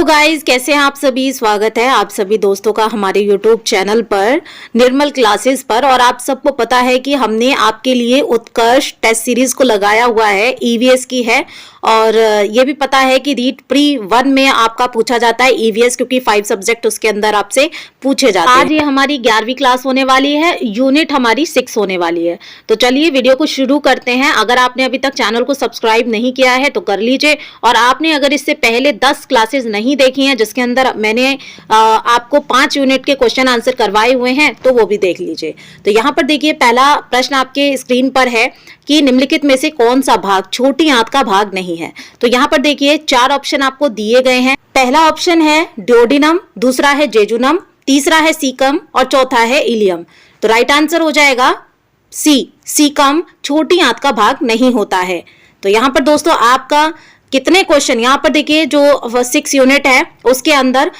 Guys, कैसे हैं आप सभी। स्वागत है आप सभी दोस्तों का हमारे यूट्यूब चैनल पर निर्मल क्लासेस पर। और आप सबको पता है कि हमने आपके लिए उत्कर्ष टेस्ट सीरीज को लगाया हुआ है, ईवीएस की है। और ये भी पता है कि रीड प्री 1 में आपका पूछा जाता है ईवीएस, क्योंकि 5 सब्जेक्ट उसके अंदर आपसे पूछे जाते हैं। आज ये हमारी 11वीं क्लास होने वाली है, यूनिट हमारी 6 होने वाली है। तो चलिए वीडियो को शुरू करते हैं। अगर आपने अभी तक चैनल को सब्सक्राइब नहीं किया है तो कर लीजिए, और आपने अगर इससे पहले 10 क्लासेस नहीं देखी हैं जिसके अंदर मैंने आपको 5 यूनिट के क्वेश्चन आंसर करवाए हुए हैं तो वो भी देख लीजिए। तो यहाँ पर देखिए, पहला प्रश्न आपके स्क्रीन पर है कि निम्नलिखित में से कौन सा भाग छोटी आंत का भाग नहीं है। तो यहाँ पर देखिए 4 ऑप्शन आपको दिए गए हैं। पहला ऑप्शन है ड्योडिनम, दूसरा है जेजुनम, तीसरा है सीकम और चौथा है इलियम। तो राइट आंसर हो जाएगा सी, सीकम छोटी आंत का भाग नहीं होता है। तो यहाँ पर दोस्तों आपका कितने क्वेश्चन, यहाँ पर देखिए जो 6 यूनिट है उसके अंदर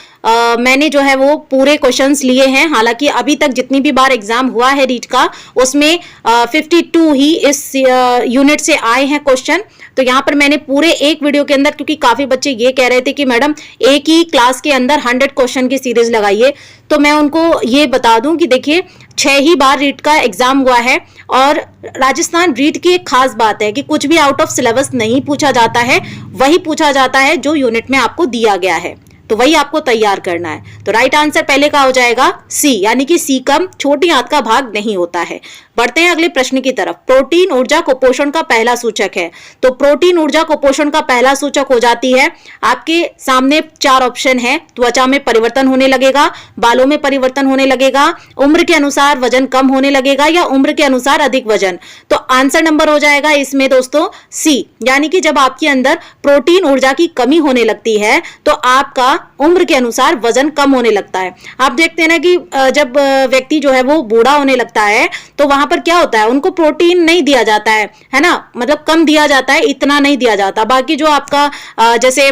मैंने जो है वो पूरे क्वेश्चंस लिए हैं। हालांकि अभी तक जितनी भी बार एग्जाम हुआ है रीट का उसमें 52 ही इस यूनिट से आए हैं क्वेश्चन। तो यहाँ पर मैंने पूरे एक वीडियो के अंदर, क्योंकि काफी बच्चे ये कह रहे थे कि मैडम एक ही क्लास के अंदर 100 क्वेश्चन की सीरीज लगाइए, तो मैं उनको ये बता दूं कि देखिए 6 ही बार रीट का एग्जाम हुआ है। और राजस्थान रीट की एक खास बात है कि कुछ भी आउट ऑफ सिलेबस नहीं पूछा जाता है, वही पूछा जाता है जो यूनिट में आपको दिया गया है, तो वही आपको तैयार करना है। तो राइट आंसर पहले का हो जाएगा सी, यानी कि सीकम छोटी आंत का भाग नहीं होता है। बढ़ते हैं अगले प्रश्न की तरफ। प्रोटीन ऊर्जा कुपोषण का पहला सूचक है। तो प्रोटीन ऊर्जा कुपोषण का पहला सूचक हो जाती है, आपके सामने 4 ऑप्शन है। त्वचा में परिवर्तन होने लगेगा, बालों में परिवर्तन होने लगेगा, उम्र के अनुसार वजन कम होने लगेगा, या उम्र के अनुसार अधिक वजन। तो आंसर नंबर हो जाएगा इसमें दोस्तों सी, यानी कि जब आपके अंदर प्रोटीन ऊर्जा की कमी होने लगती है तो आपका उम्र के अनुसार वजन कम होने लगता है। आप देखते हैं ना कि जब व्यक्ति जो है वो बूढ़ा होने लगता है तो वहां पर क्या होता है, उनको प्रोटीन नहीं दिया जाता है ना, मतलब कम दिया जाता है, इतना नहीं दिया जाता। बाकी जो आपका जैसे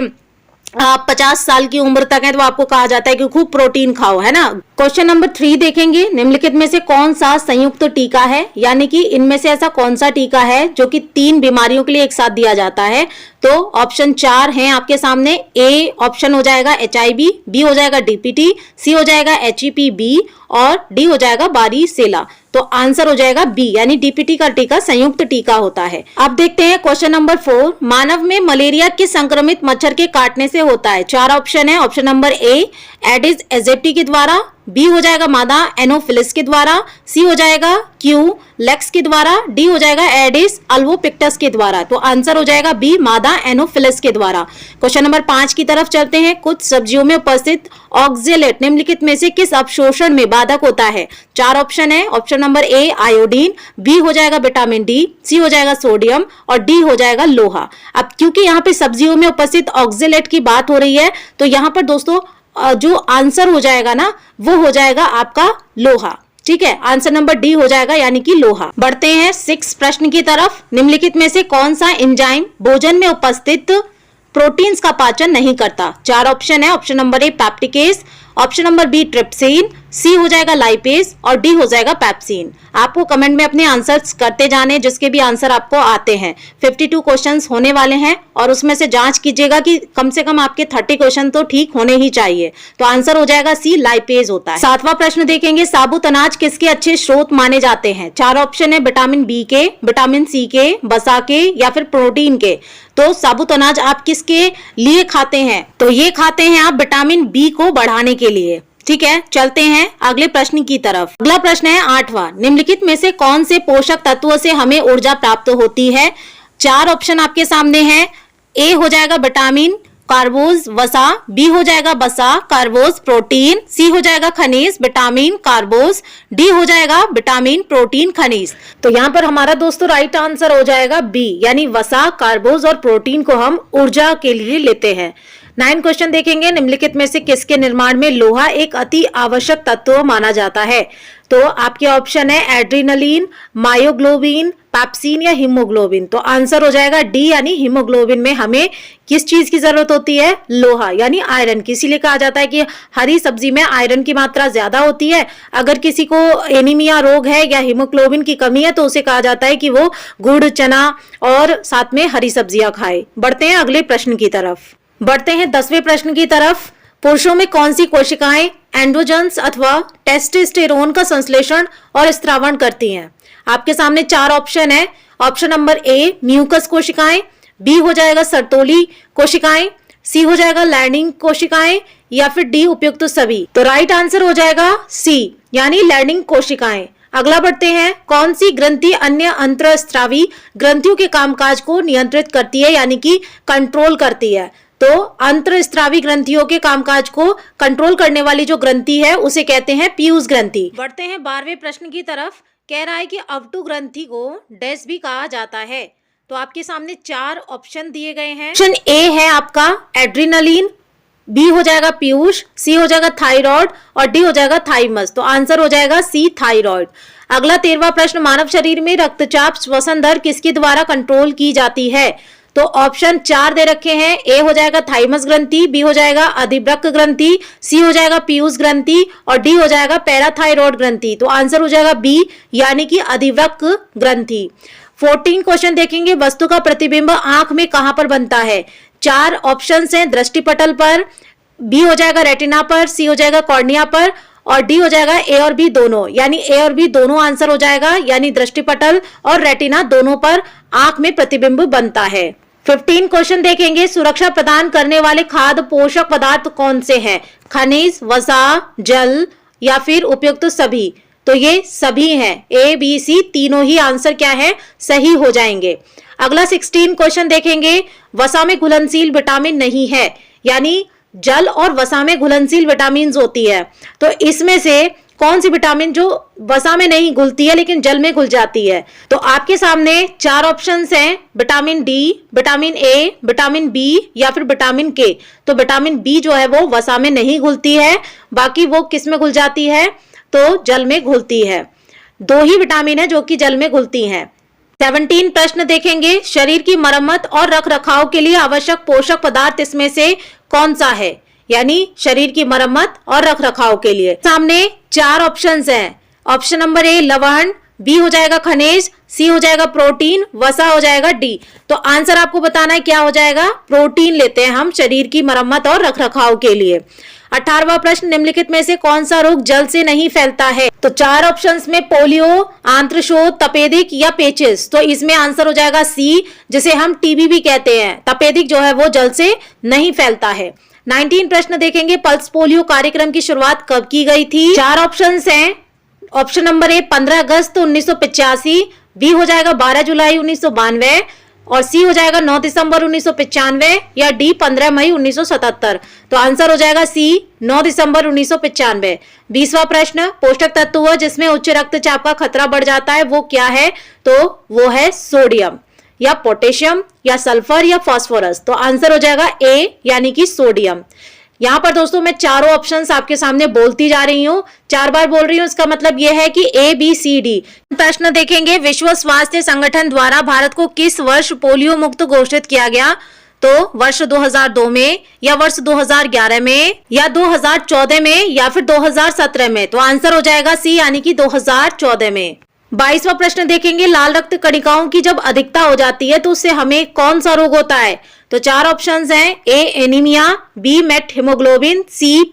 आप 50 साल की उम्र तक है तो आपको कहा जाता है कि खूब प्रोटीन खाओ, है ना। क्वेश्चन नंबर 3 देखेंगे, निम्नलिखित में से कौन सा संयुक्त टीका है, यानी कि इनमें से ऐसा कौन सा टीका है जो कि 3 बीमारियों के लिए एक साथ दिया जाता है। तो ऑप्शन 4 हैं आपके सामने। ए ऑप्शन हो जाएगा HIV, बी हो जाएगा DPT, सी हो जाएगा HEPB और डी हो जाएगा वारीसेला। तो आंसर हो जाएगा बी, यानी DPT का टीका संयुक्त टीका होता है। अब देखते हैं क्वेश्चन नंबर 4, मानव में मलेरिया किस संक्रमित मच्छर के काटने से होता है। 4 ऑप्शन है। ऑप्शन नंबर ए एडिस एजिप्टी के द्वारा, बी हो जाएगा मादा एनोफिलिस के द्वारा, सी हो जाएगा क्यू लेक्स के द्वारा, डी हो जाएगा एडिस अल्वोपिक्टस के द्वारा। तो आंसर हो जाएगा बी, मादा एनोफिलिस के द्वारा। क्वेश्चन नंबर 5 की तरफ चलते हैं। कुछ सब्जियों में उपस्थित ऑक्जेलेट निम्नलिखित में से किस अवशोषण में बाधक होता है। 4 ऑप्शन है। Option number A iodine, B हो जाएगा विटामिन डी, सी हो जाएगा सोडियम और डी हो जाएगा लोहा। अब क्योंकि यहाँ पे सब्जियों में उपस्थित ऑक्जेलेट की बात हो रही है तो यहाँ पर दोस्तों जो आंसर हो जाएगा ना वो हो जाएगा आपका लोहा। ठीक है, आंसर नंबर डी हो जाएगा, यानी कि लोहा। बढ़ते हैं 6 प्रश्न की तरफ। निम्नलिखित में से कौन सा एंजाइम भोजन में उपस्थित प्रोटीन्स का पाचन नहीं करता। 4 ऑप्शन है। Option number A peptidase, option number B trypsin, C हो जाएगा लाइपेज और डी हो जाएगा पैप्सिन। आपको कमेंट में अपने आंसर्स करते जाने, जिसके भी आंसर आपको आते हैं। 52 क्वेश्चंस होने वाले हैं और उसमें से जांच कीजिएगा कि कम से कम आपके 30 क्वेश्चन तो ठीक होने ही चाहिए। तो आंसर हो जाएगा सी, लाइपेज होता है। 7वां प्रश्न देखेंगे, साबुत अनाज किसके अच्छे स्रोत माने जाते हैं। 4 ऑप्शन है। विटामिन बी के, विटामिन सी के, वसा के या फिर प्रोटीन के। तो साबुत अनाज आप किसके लिए खाते हैं, तो ये खाते हैं आप विटामिन बी को बढ़ाने के लिए। ठीक है, चलते हैं अगले प्रश्न की तरफ। अगला प्रश्न है 8वां, निम्नलिखित में से कौन से पोषक तत्वों से हमें ऊर्जा प्राप्त होती है। 4 ऑप्शन आपके सामने हैं। ए हो जाएगा विटामिन, कार्बोज वसा, बी हो जाएगा वसा कार्बोज प्रोटीन, सी हो जाएगा खनिज विटामिन कार्बोज, डी हो जाएगा विटामिन प्रोटीन खनिज। तो यहाँ पर हमारा दोस्तों राइट आंसर हो जाएगा बी, यानी वसा कार्बोज और प्रोटीन को हम ऊर्जा के लिए लेते हैं। 9 क्वेश्चन देखेंगे, निम्नलिखित में से किसके निर्माण में लोहा एक अति आवश्यक तत्व माना जाता है। तो आपके ऑप्शन है एड्रिनलिन, मायोग्लोबिन, पैप्सिन या हीमोग्लोबिन। तो आंसर हो जाएगा डी, यानी हीमोग्लोबिन में हमें किस चीज की जरूरत होती है, लोहा यानी आयरन की। इसीलिए कहा जाता है कि हरी सब्जी में आयरन की मात्रा ज्यादा होती है। अगर किसी को एनीमिया रोग है या हीमोग्लोबिन की कमी है तो उसे कहा जाता है कि वो गुड़, चना और साथ में हरी सब्जियां खाए। बढ़ते हैं अगले प्रश्न की तरफ। बढ़ते हैं 10वें प्रश्न की तरफ। पुरुषों में कौन सी कोशिकाएं एंड्रोजन्स अथवा टेस्टोस्टेरोन का संश्लेषण और स्त्रावण करती हैं? आपके सामने 4 ऑप्शन है। ऑप्शन नंबर ए म्यूकस कोशिकाएं, बी हो जाएगा सर्तोली कोशिकाएं, सी हो जाएगा लैंडिंग कोशिकाएं, या फिर डी उपयुक्त तो सभी। तो राइट आंसर हो जाएगा सी यानी लैंडिंग कोशिकाएं। अगला बढ़ते हैं, कौन सी ग्रंथि अन्य अंतःस्रावी ग्रंथियों के कामकाज को नियंत्रित करती है यानी कि कंट्रोल करती है? तो अंतःस्रावी ग्रंथियों के कामकाज को कंट्रोल करने वाली जो ग्रंथि है उसे कहते हैं पीयूष ग्रंथि। बढ़ते हैं 12वें प्रश्न की तरफ। कह रहा है कि अवटु ग्रंथि को डैश भी कहा जाता है। तो आपके सामने 4 ऑप्शन दिए गए हैं। ऑप्शन ए है आपका एड्रिनलिन, बी हो जाएगा पीयूष, सी हो जाएगा थायराइड और डी हो जाएगा थाइमस। तो आंसर हो जाएगा सी थायराइड। अगला 13वां प्रश्न, मानव शरीर में रक्तचाप श्वसन दर किसके द्वारा कंट्रोल की जाती है? तो ऑप्शन 4 दे रखे हैं। ए हो जाएगा थाइमस ग्रंथि, बी हो जाएगा अधिवृक्क ग्रंथि, सी हो जाएगा पीयूष ग्रंथि और डी हो जाएगा पैराथायरॉयड ग्रंथि। तो आंसर हो जाएगा बी यानी कि अधिवृक्क ग्रंथि। 14 क्वेश्चन देखेंगे, वस्तु का प्रतिबिंब आंख में कहां पर बनता है? 4 ऑप्शंस हैं, दृष्टिपटल पर, बी हो जाएगा रेटिना पर, सी हो जाएगा कॉर्निया पर और डी हो जाएगा ए और बी दोनों, यानी ए और बी दोनों आंसर हो जाएगा, यानी दृष्टिपटल और रेटिना दोनों पर आंख में प्रतिबिंब बनता है। 15 क्वेश्चन देखेंगे, सुरक्षा प्रदान करने वाले खाद्य पोषक पदार्थ कौन से हैं? खनिज, वसा, जल या फिर उपयुक्त सभी? तो ये सभी हैं, ए बी सी तीनों ही आंसर क्या है? सही हो जाएंगे। अगला 16 क्वेश्चन देखेंगे, वसा में घुलनशील विटामिन नहीं है, यानी जल और वसा में घुलनशील विटामिन होती है। तो इसमें से कौन सी विटामिन जो वसा में नहीं घुलती है लेकिन जल में घुल जाती है? तो आपके सामने 4 ऑप्शंस हैं, vitamin D, vitamin A, vitamin B या फिर विटामिन के। तो विटामिन बी जो है वो वसा में नहीं घुलती है, बाकी वो किस में घुल जाती है? तो जल में घुलती है। 2 ही विटामिन है जो कि जल में घुलती हैं। 17 प्रश्न देखेंगे, शरीर की मरम्मत और रख रखाव के लिए आवश्यक पोषक पदार्थ इसमें से कौन सा है? यानी शरीर की मरम्मत और रख रखाव के लिए सामने 4 ऑप्शंस हैं। ऑप्शन नंबर ए लवण, बी हो जाएगा खनिज, सी हो जाएगा प्रोटीन, वसा हो जाएगा डी। तो आंसर आपको बताना है क्या हो जाएगा? प्रोटीन लेते हैं हम शरीर की मरम्मत और रख रखाव के लिए। 18वां प्रश्न, निम्नलिखित में से कौन सा रोग जल से नहीं फैलता है? तो 4 ऑप्शंस में पोलियो, आंत्रशोथ, तपेदिक या पेचिस। तो इसमें आंसर हो जाएगा सी, जिसे हम टीबी भी कहते हैं। तपेदिक जो है वो जल से नहीं फैलता है। 19 प्रश्न देखेंगे, पल्स पोलियो कार्यक्रम की शुरुआत कब की गई थी? 4 ऑप्शंस हैं। ऑप्शन नंबर ए 15 अगस्त 1985, बी हो जाएगा 12 जुलाई 1992 और सी हो जाएगा 9 दिसंबर 1995 या डी 15 मई 1977। तो आंसर हो जाएगा सी 9 दिसंबर 1995। 20वां प्रश्न, पोषक तत्व जिसमें उच्च रक्तचाप का खतरा बढ़ जाता है वो क्या है? तो वो है सोडियम या पोटेशियम या सल्फर या फास्फोरस। तो आंसर हो जाएगा ए यानी कि सोडियम। यहाँ पर दोस्तों मैं चारों ऑप्शंस आपके सामने बोलती जा रही हूँ, 4 बार बोल रही हूँ, इसका मतलब यह है कि ए बी सी डी। प्रश्न देखेंगे, विश्व स्वास्थ्य संगठन द्वारा भारत को किस वर्ष पोलियो मुक्त घोषित किया गया? तो वर्ष 2002 में या वर्ष 2011 में या 2014 में या फिर 2017 में। तो आंसर हो जाएगा सी यानी कि 2014 में। 22वां प्रश्न देखेंगे, लाल रक्त कणिकाओं की जब अधिकता हो जाती है तो उससे हमें कौन सा रोग होता है? तो 4 ऑप्शंस हैं, A anaemia, B methaemoglobin, C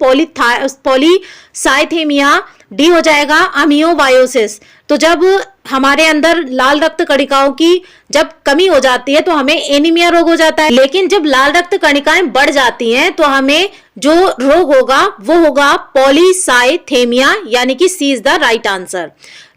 polycythaemia, D हो जाएगा अमियोबायोसिस। तो जब हमारे अंदर लाल रक्त कणिकाओं की जब कमी हो जाती है तो हमें एनीमिया रोग हो जाता है, लेकिन जब लाल रक्त कणिकाएं बढ़ जाती हैं तो हमें जो रोग होगा वो होगा पॉलीसाइथेमिया, यानी कि C is the right answer.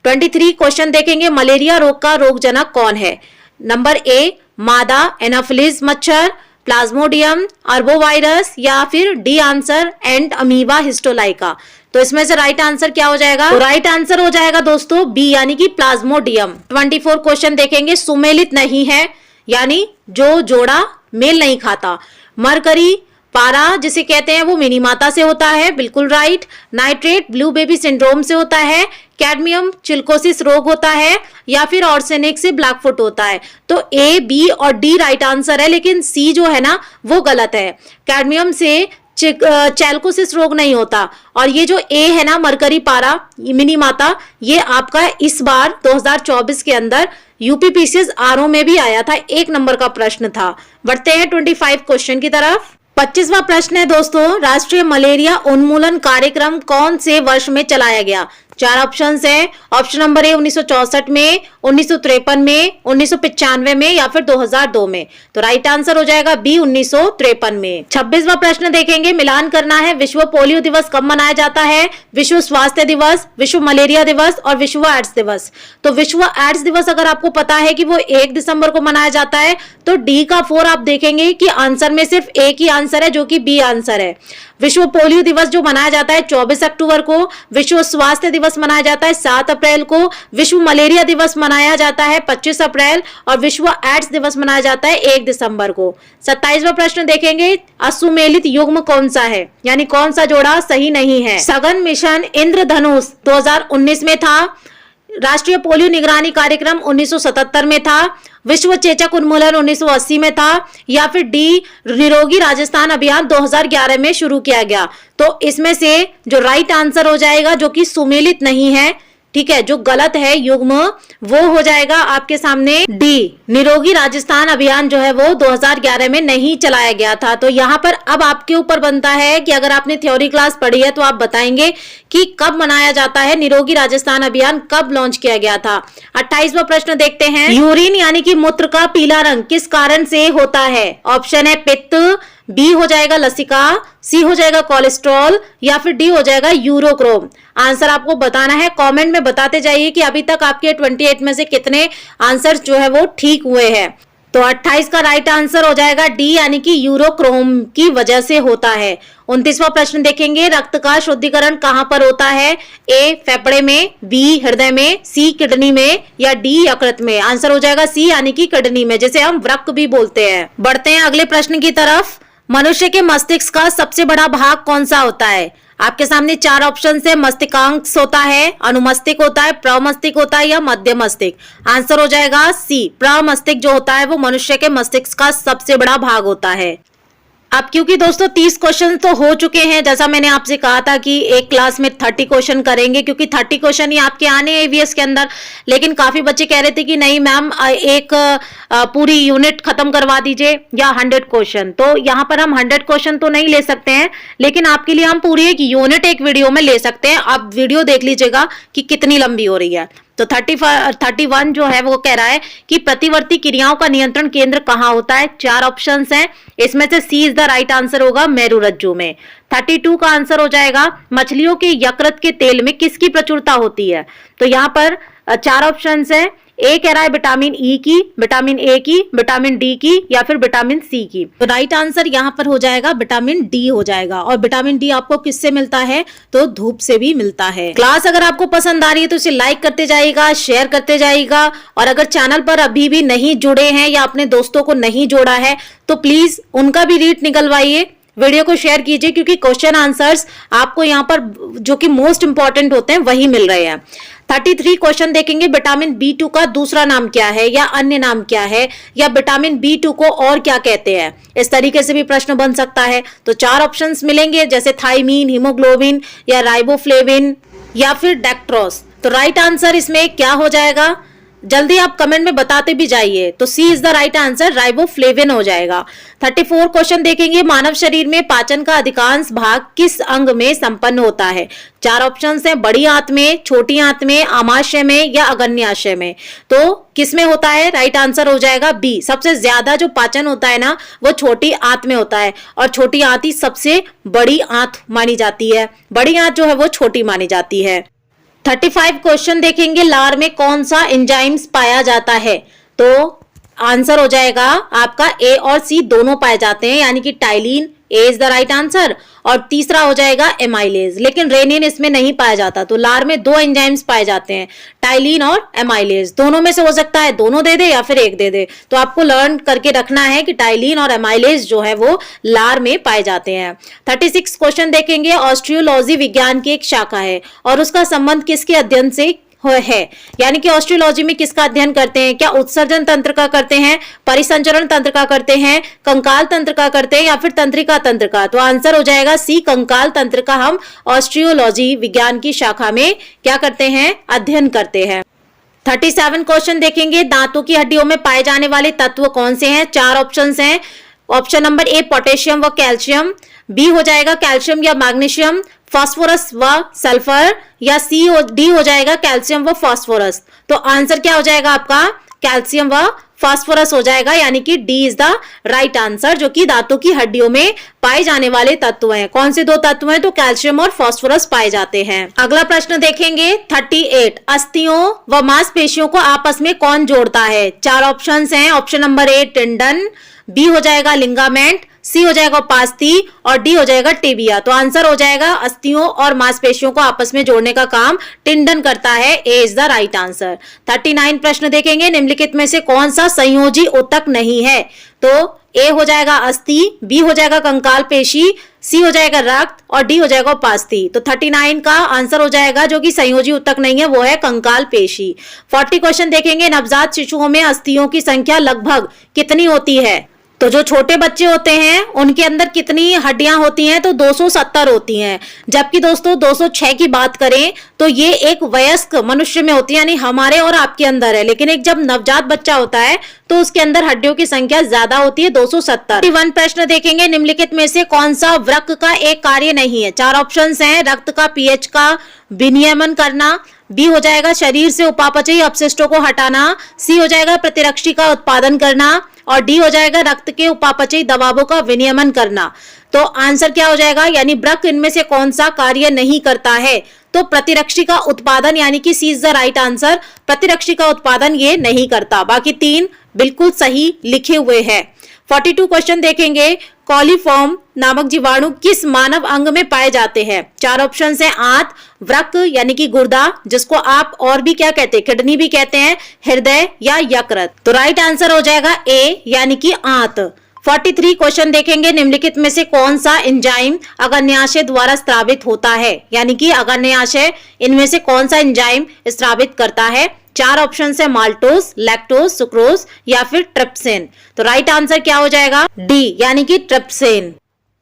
23 question देखेंगे, मलेरिया रोग का रोगजनक कौन है? नंबर ए मादा एनाफिलिस मच्छर, प्लाज्मोडियम, अर्बोवायरस या फिर डी आंसर एंड अमीबा हिस्टोलाइका। तो इसमें से राइट आंसर क्या हो जाएगा? तो राइट आंसर हो जाएगा दोस्तों बी यानी कि प्लाज्मोडियम। 24 क्वेश्चन देखेंगे, सुमेलित नहीं है यानी जो जोड़ा मेल नहीं खाता। मरकरी पारा जिसे कहते हैं वो मिनी माता से होता है, बिल्कुल right. Nitrate blue baby syndrome से होता है। कैडमियम चिल्कोसिस रोग होता है या फिर ऑर्सेनिक से ब्लैकफुट होता है। तो ए बी और डी राइट आंसर है, लेकिन सी जो है ना वो गलत है। कैडमियम से चैल्कोसिस रोग नहीं होता। और ये जो ए है ना मरकरी पारा मिनी माता, ये आपका इस बार 2024 के अंदर यूपीपीसीएस आरओ में भी आया था, 1 नंबर का प्रश्न था। बढ़ते हैं 25 क्वेश्चन की तरफ। 25वां प्रश्न है दोस्तों, राष्ट्रीय मलेरिया उन्मूलन कार्यक्रम कौन से वर्ष में चलाया गया? चार ऑप्शन है। ऑप्शन नंबर ए 1964 में, 1953 में, 1995 में या फिर 2002 में। तो राइट आंसर हो जाएगा बी 1953 में। 26वां प्रश्न देखेंगे, मिलान करना है। विश्व पोलियो दिवस कब मनाया जाता है? विश्व स्वास्थ्य दिवस, विश्व मलेरिया दिवस और विश्व एड्स दिवस। तो विश्व एड्स दिवस अगर आपको पता है कि वो 1 दिसंबर को मनाया जाता है, तो डी का 4 आप देखेंगे कि आंसर में सिर्फ एक ही आंसर है जो कि बी आंसर है। विश्व पोलियो दिवस जो मनाया जाता है 24 अक्टूबर को, विश्व स्वास्थ्य दिवस मनाया जाता है 7 अप्रैल को, विश्व मलेरिया दिवस मनाया जाता है 25 अप्रैल और विश्व एड्स दिवस मनाया जाता है 1 दिसंबर को। 27वां प्रश्न देखेंगे, असुमेलित युग्म कौन सा है, यानी कौन सा जोड़ा सही नहीं है? सघन मिशन इंद्रधनुष 2019 में था, राष्ट्रीय पोलियो निगरानी कार्यक्रम 1977 में था, विश्व चेचक उन्मूलन 1980 में था या फिर डी निरोगी राजस्थान अभियान 2011 में शुरू किया गया। तो इसमें से जो राइट आंसर हो जाएगा, जो कि सुमेलित नहीं है, ठीक है, जो गलत है युग्म, वो हो जाएगा आपके सामने डी निरोगी राजस्थान अभियान जो है वो 2011 में नहीं चलाया गया था। तो यहाँ पर अब आपके ऊपर बनता है कि अगर आपने थ्योरी क्लास पढ़ी है तो आप बताएंगे कि कब मनाया जाता है, निरोगी राजस्थान अभियान कब लॉन्च किया गया था। 28वां प्रश्न देखते हैं, यूरिन यानी कि मूत्र का पीला रंग किस कारण से होता है? ऑप्शन है पित्त, बी हो जाएगा लसिका, सी हो जाएगा कोलेस्ट्रॉल या फिर डी हो जाएगा यूरोक्रोम। आंसर आपको बताना है, कमेंट में बताते जाइए कि अभी तक आपके 28 में से कितने आंसर जो है वो ठीक हुए हैं। तो 28 का राइट आंसर हो जाएगा डी यानी कि यूरोक्रोम की वजह से होता है। 29वां प्रश्न देखेंगे, रक्त का शुद्धिकरण कहां पर होता है? ए फेफड़े में, बी हृदय में, सी किडनी में या डी यकृत में। आंसर हो जाएगा सी यानी कि किडनी में, जिसे हम वृक्क भी बोलते हैं। बढ़ते हैं अगले प्रश्न की तरफ, मनुष्य के मस्तिष्क का सबसे बड़ा भाग कौन सा होता है? आपके सामने 4 ऑप्शन है, मस्तिष्कांश होता है, अनुमस्तिष्क होता है, प्रमस्तिष्क होता है या मध्य मस्तिष्क। आंसर हो जाएगा सी, प्रमस्तिष्क जो होता है वो मनुष्य के मस्तिष्क का सबसे बड़ा भाग होता है। अब क्योंकि दोस्तों 30 क्वेश्चन तो हो चुके हैं, जैसा मैंने आपसे कहा था कि एक क्लास में 30 क्वेश्चन करेंगे, क्योंकि 30 क्वेश्चन ही आपके आने हैं ईवीएस के अंदर। लेकिन काफी बच्चे कह रहे थे कि नहीं मैम एक पूरी यूनिट खत्म करवा दीजिए या 100 क्वेश्चन। तो यहाँ पर हम 100 क्वेश्चन तो नहीं ले सकते हैं, लेकिन आपके लिए हम पूरी एक यूनिट एक वीडियो में ले सकते हैं। आप वीडियो देख लीजिएगा कि कितनी लंबी हो रही है। तो 31 जो है वो कह रहा है कि प्रतिवर्ती क्रियाओं का नियंत्रण केंद्र कहाँ होता है? 4 ऑप्शंस हैं, इसमें से सी इज द राइट आंसर होगा, मेरुरज्जु में। 32 का आंसर हो जाएगा, मछलियों के यकृत के तेल में किसकी प्रचुरता होती है? तो यहाँ पर 4 ऑप्शंस हैं, ए कह रहा है विटामिन ई की, विटामिन ए की, विटामिन डी की या फिर विटामिन सी की। तो राइट आंसर यहाँ पर हो जाएगा विटामिन डी हो जाएगा। और विटामिन डी आपको किससे मिलता है? तो धूप से भी मिलता है। क्लास अगर आपको पसंद आ रही है तो इसे लाइक करते जाइएगा, शेयर करते जाइएगा, और अगर चैनल पर अभी भी नहीं जुड़े हैं या अपने दोस्तों को नहीं जोड़ा है तो प्लीज उनका भी रीड निकलवाइए, वीडियो को शेयर कीजिए, क्योंकि क्वेश्चन आंसर्स आपको यहाँ पर जो कि मोस्ट इंपॉर्टेंट होते हैं वही मिल रहे हैं। 33 क्वेश्चन देखेंगे, विटामिन B2 का दूसरा नाम क्या है या अन्य नाम क्या है, या विटामिन B2 को और क्या कहते हैं? इस तरीके से भी प्रश्न बन सकता है। तो 4 ऑप्शंस मिलेंगे, जैसे थाइमीन, हीमोग्लोबिन या राइबोफ्लेविन या फिर डेक्ट्रोस। तो राइट आंसर इसमें क्या हो जाएगा? जल्दी आप कमेंट में बताते भी जाइए। तो C is the right answer, riboflavin हो जाएगा। 34 क्वेश्चन देखेंगे, मानव शरीर में पाचन का अधिकांश भाग किस अंग में संपन्न होता है? 4 ऑप्शंस हैं, बड़ी आंत में, छोटी आंत में, आमाशय में या अग्न्याशय में। तो किस में होता है? राइट आंसर हो जाएगा बी। सबसे ज्यादा जो पाचन होता है ना वो छोटी आंत में होता है, और छोटी आंत ही सबसे बड़ी आंत मानी जाती है, बड़ी आंत जो है वो छोटी मानी जाती है। 35 क्वेश्चन देखेंगे, लार में कौन सा एंजाइम्स पाया जाता है? तो आंसर हो जाएगा आपका ए और सी दोनों पाए जाते हैं, यानी कि ptyalin, A is the right answer, और तीसरा हो जाएगा एमाइलेज। लेकिन रेनिन इसमें नहीं पाया जाता। तो लार में 2 एंजाइम्स पाए जाते हैं, टाइलिन और एमाइलेज। दोनों में से हो सकता है दोनों दे दे या फिर एक दे दे। तो आपको लर्न करके रखना है कि टाइलिन और एमाइलेज जो है वो लार में पाए जाते हैं। 36 क्वेश्चन देखेंगे, ऑस्ट्रियोलॉजी विज्ञान की एक शाखा है और उसका संबंध किसके अध्ययन से है? यानी कि ऑस्ट्रियोलॉजी में किसका अध्ययन करते हैं? क्या उत्सर्जन तंत्र का करते हैं, परिसंचरण तंत्र का करते हैं, कंकाल तंत्र का करते हैं या फिर तंत्रिका तंत्र का? तो आंसर हो जाएगा सी, कंकाल तंत्र का हम ऑस्ट्रियोलॉजी विज्ञान की शाखा में क्या करते हैं? अध्ययन करते हैं। 37 क्वेश्चन देखेंगे, दांतों की हड्डियों में पाए जाने वाले तत्व कौन से हैं? 4 ऑप्शंस हैं, ऑप्शन नंबर ए पोटेशियम व कैल्शियम, बी हो जाएगा कैल्शियम या मैग्नीशियम, फास्फोरस व सल्फर, या डी हो जाएगा कैल्शियम व फास्फोरस। तो आंसर क्या हो जाएगा आपका कैल्शियम व फास्फोरस हो जाएगा, यानी कि D is the right answer, जो कि दांतों की हड्डियों में पाए जाने वाले तत्व हैं। कौन से दो तत्व हैं? तो कैल्शियम और फास्फोरस पाए जाते हैं। अगला प्रश्न देखेंगे 38, अस्थियों व मांसपेशियों को आपस में कौन जोड़ता है? 4 ऑप्शंस हैं। Option number A tendon, B हो जाएगा लिगामेंट, सी हो जाएगा उपास्थि और डी हो जाएगा टिबिया। तो आंसर हो जाएगा अस्थियों और मांसपेशियों को आपस में जोड़ने का काम टिंडन करता है। ए इज द राइट आंसर। 39 प्रश्न देखेंगे, निम्नलिखित में से कौन सा संयोजी ऊतक नहीं है? तो ए हो जाएगा अस्थि, बी हो जाएगा कंकाल पेशी, सी हो जाएगा रक्त और डी हो जाएगा उपास्थि। तो 39 का आंसर हो जाएगा जो कि संयोजी ऊतक नहीं है, वो है कंकाल पेशी। 40 क्वेश्चन देखेंगे, नवजात शिशुओं में अस्थियों की संख्या लगभग कितनी होती है? तो जो छोटे बच्चे होते हैं उनके अंदर कितनी हड्डियां होती हैं? तो 270 होती हैं। जबकि दोस्तों 206 की बात करें तो ये एक वयस्क मनुष्य में होती है, यानी हमारे और आपके अंदर है। लेकिन एक जब नवजात बच्चा होता है तो उसके अंदर हड्डियों की संख्या ज्यादा होती है, 270। 41 प्रश्न देखेंगे, निम्नलिखित में से कौन सा वृक्क का एक कार्य नहीं है? 4 ऑप्शंस हैं। रक्त का पीएच का विनियमन करना, बी हो जाएगा शरीर से उपापचयी अपशिष्टों को हटाना, सी हो जाएगा प्रतिरक्षी का उत्पादन करना और डी हो जाएगा रक्त के उपापचयी दबावों का विनियमन करना। तो आंसर क्या हो जाएगा, यानी वृक्क इनमें से कौन सा कार्य नहीं करता है? तो प्रतिरक्षी का उत्पादन, यानी कि C is the right answer. प्रतिरक्षी का उत्पादन ये नहीं करता। बाकी 3 बिल्कुल सही लिखे हुए हैं। 42 क्वेश्चन देखेंगे, कॉलीफॉर्म नामक जीवाणु किस मानव अंग में पाए जाते हैं? 4 ऑप्शन है। आंत, वृक्क यानी कि गुर्दा, जिसको आप और भी क्या कहते हैं, किडनी भी कहते हैं, हृदय या यकृत। तो राइट आंसर हो जाएगा ए यानी कि आंत। 43 क्वेश्चन देखेंगे, निम्नलिखित में से कौन सा एंजाइम अग्न्याशय द्वारा स्रावित होता है? यानी कि अग्न्याशय इनमें से कौन सा एंजाइम स्रावित करता है? 4 ऑप्शन है। माल्टोस, लैक्टोज, सुक्रोज या फिर ट्रिप्सिन। तो राइट आंसर क्या हो जाएगा? डी यानी कि ट्रिप्सिन।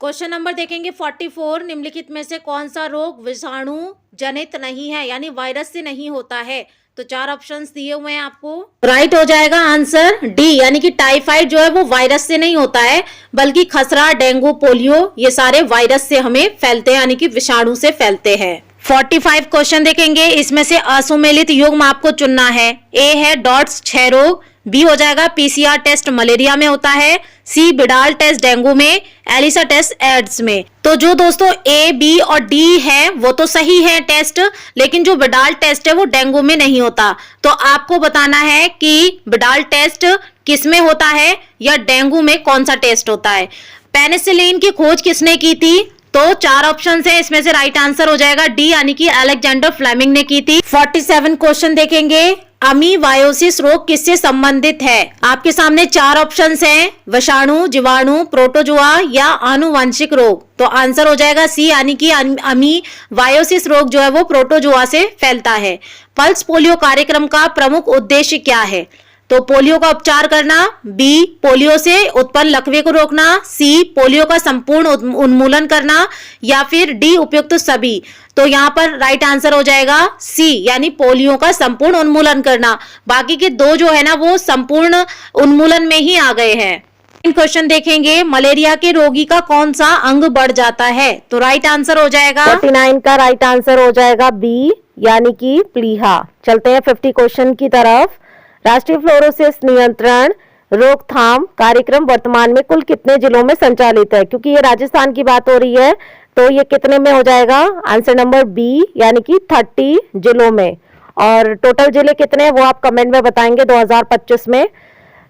क्वेश्चन नंबर देखेंगे 44, निम्नलिखित में से कौन सा रोग विषाणु जनित नहीं है, यानी वायरस से नहीं होता है? तो 4 ऑप्शंस दिए हुए हैं आपको। राइट हो जाएगा आंसर डी, यानी कि टाइफाइड जो है वो वायरस से नहीं होता है, बल्कि खसरा, डेंगू, पोलियो ये सारे वायरस से हमें फैलते हैं, यानी कि विषाणु से फैलते हैं। 45 क्वेश्चन देखेंगे, इसमें से असुमेलित युग्म आपको चुनना है। ए है डॉट्स क्षय रोग, बी हो जाएगा पीसीआर टेस्ट मलेरिया में होता है, सी बिडाल टेस्ट डेंगू में, एलिसा टेस्ट एड्स में। तो जो दोस्तों ए, बी और डी है वो तो सही है टेस्ट, लेकिन जो बिडाल टेस्ट है वो डेंगू में नहीं होता। तो आपको बताना है कि बिडाल टेस्ट किस में होता है या डेंगू में कौन सा टेस्ट होता है। पेनिसिलिन की खोज किसने की थी? तो 4 ऑप्शन है, इसमें से राइट आंसर हो जाएगा डी, यानी कि अलेक्जेंडर फ्लेमिंग ने की थी। 47 क्वेश्चन देखेंगे, अमीवायोसिस रोग किससे संबंधित है? आपके सामने 4 ऑप्शंस हैं, विषाणु, जीवाणु, प्रोटोजोआ या आनुवंशिक रोग। तो आंसर हो जाएगा सी, यानी कि अमीवायोसिस रोग जो है वो प्रोटोजोआ से फैलता है। पल्स पोलियो कार्यक्रम का प्रमुख उद्देश्य क्या है? तो पोलियो का उपचार करना, बी पोलियो से उत्पन्न लकवे को रोकना, सी पोलियो का संपूर्ण उन्मूलन करना या फिर डी उपयुक्त सभी। तो यहाँ पर राइट आंसर हो जाएगा सी, यानी पोलियो का संपूर्ण उन्मूलन करना। बाकी के 2 जो है ना वो संपूर्ण उन्मूलन में ही आ गए हैं। क्वेश्चन देखेंगे, मलेरिया के रोगी का कौन सा अंग बढ़ जाता है? तो राइट आंसर हो जाएगा 49 का राइट आंसर हो जाएगा बी, यानी कि प्लीहा। चलते हैं 50 क्वेश्चन की तरफ। राष्ट्रीय फ्लोरोसिस नियंत्रण रोकथाम कार्यक्रम वर्तमान में कुल कितने जिलों में संचालित है? क्योंकि ये राजस्थान की बात हो रही है तो ये कितने में हो जाएगा? आंसर नंबर बी, यानी कि 30 जिलों में। और टोटल जिले कितने हैं वो आप कमेंट में बताएंगे 2025 में।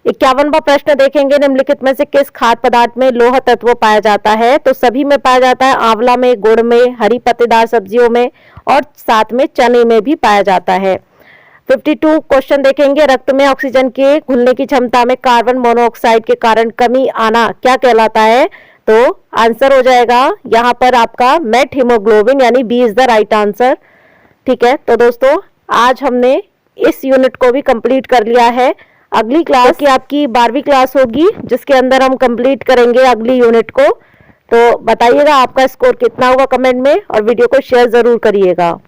51वां प्रश्न देखेंगे, निम्नलिखित में से किस खाद्य पदार्थ में लौह तत्व पाया जाता है? तो सभी में पाया जाता है, आंवला में, गुड़ में, हरी पत्तेदार सब्जियों में और साथ में चने में भी पाया जाता है। 52 क्वेश्चन देखेंगे, रक्त में ऑक्सीजन के घुलने की क्षमता में कार्बन मोनोऑक्साइड के कारण कमी आना क्या कहलाता है? तो आंसर हो जाएगा यहाँ पर आपका मेट हीमोग्लोबिन, यानी B is the right answer. ठीक है, तो दोस्तों आज हमने इस यूनिट को भी कंप्लीट कर लिया है। अगली क्लास की आपकी 12वीं क्लास होगी, जिसके अंदर हम कंप्लीट करेंगे अगली यूनिट को। तो बताइएगा आपका स्कोर कितना होगा कमेंट में, और वीडियो को शेयर जरूर करिएगा।